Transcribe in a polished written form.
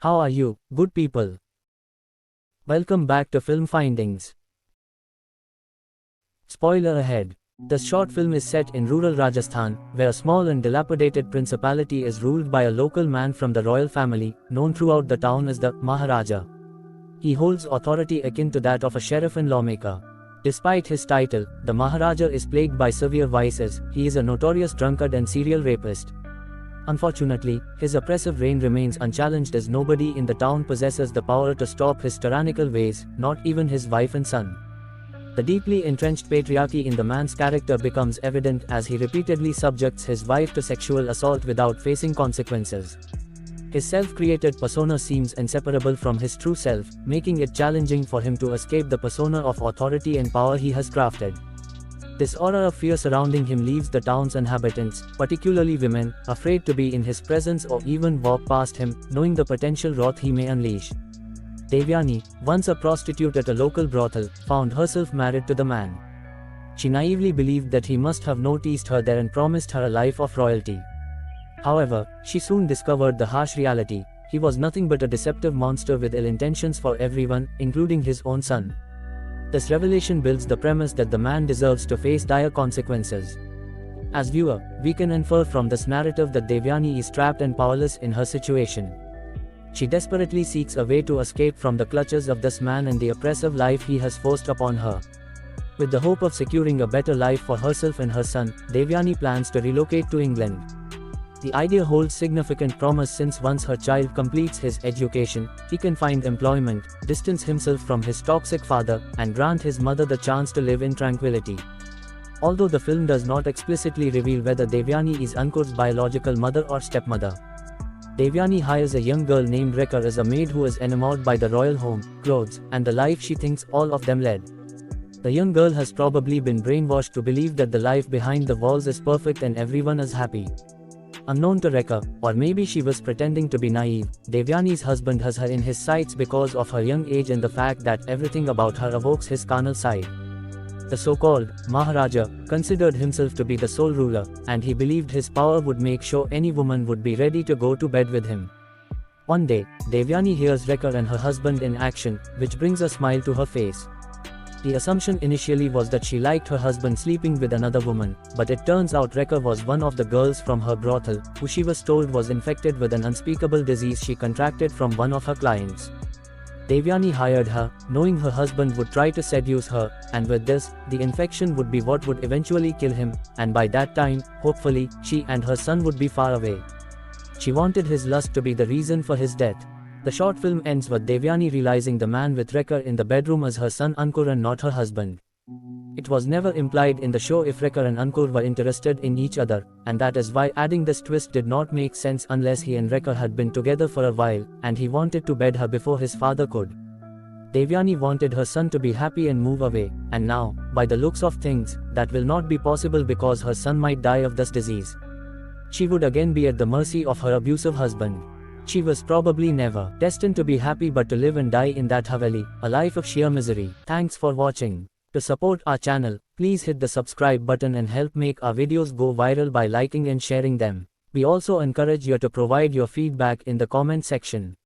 How are you, good people? Welcome back to Film Findings. Spoiler ahead. The short film is set in rural Rajasthan, where a small and dilapidated principality is ruled by a local man from the royal family, known throughout the town as the Maharaja. He holds authority akin to that of a sheriff and lawmaker. Despite his title, the Maharaja is plagued by severe vices. He is a notorious drunkard and serial rapist. Unfortunately, his oppressive reign remains unchallenged as nobody in the town possesses the power to stop his tyrannical ways, not even his wife and son. The deeply entrenched patriarchy in the man's character becomes evident as he repeatedly subjects his wife to sexual assault without facing consequences. His self-created persona seems inseparable from his true self, making it challenging for him to escape the persona of authority and power he has crafted. This aura of fear surrounding him leaves the town's inhabitants, particularly women, afraid to be in his presence or even walk past him, knowing the potential wrath he may unleash. Devyani, once a prostitute at a local brothel, found herself married to the man. She naively believed that he must have noticed her there and promised her a life of royalty. However, she soon discovered the harsh reality. He was nothing but a deceptive monster with ill intentions for everyone, including his own son. This revelation builds the premise that the man deserves to face dire consequences. As viewer, we can infer from this narrative that Devyani is trapped and powerless in her situation. She desperately seeks a way to escape from the clutches of this man and the oppressive life he has forced upon her. With the hope of securing a better life for herself and her son, Devyani plans to relocate to England. The idea holds significant promise since once her child completes his education, he can find employment, distance himself from his toxic father, and grant his mother the chance to live in tranquility. Although the film does not explicitly reveal whether Devyani is Ankur's biological mother or stepmother. Devyani hires a young girl named Rekha as a maid who is enamored by the royal home, clothes, and the life she thinks all of them led. The young girl has probably been brainwashed to believe that the life behind the walls is perfect and everyone is happy. Unknown to Rekha, or maybe she was pretending to be naive, Devyani's husband has her in his sights because of her young age and the fact that everything about her evokes his carnal side. The so-called Maharaja considered himself to be the sole ruler, and he believed his power would make sure any woman would be ready to go to bed with him. One day, Devyani hears Rekha and her husband in action, which brings a smile to her face. The assumption initially was that she liked her husband sleeping with another woman, but it turns out Rekha was one of the girls from her brothel, who she was told was infected with an unspeakable disease she contracted from one of her clients. Devyani hired her, knowing her husband would try to seduce her, and with this, the infection would be what would eventually kill him, and by that time, hopefully, she and her son would be far away. She wanted his lust to be the reason for his death. The short film ends with Devyani realizing the man with Rekha in the bedroom as her son Ankur and not her husband. It was never implied in the show if Rekha and Ankur were interested in each other, and that is why adding this twist did not make sense unless he and Rekha had been together for a while, and he wanted to bed her before his father could. Devyani wanted her son to be happy and move away, and now, by the looks of things, that will not be possible because her son might die of this disease. She would again be at the mercy of her abusive husband. She was probably never destined to be happy but to live and die in that Haveli, a life of sheer misery. Thanks for watching. To support our channel, please hit the subscribe button and help make our videos go viral by liking and sharing them. We also encourage you to provide your feedback in the comment section.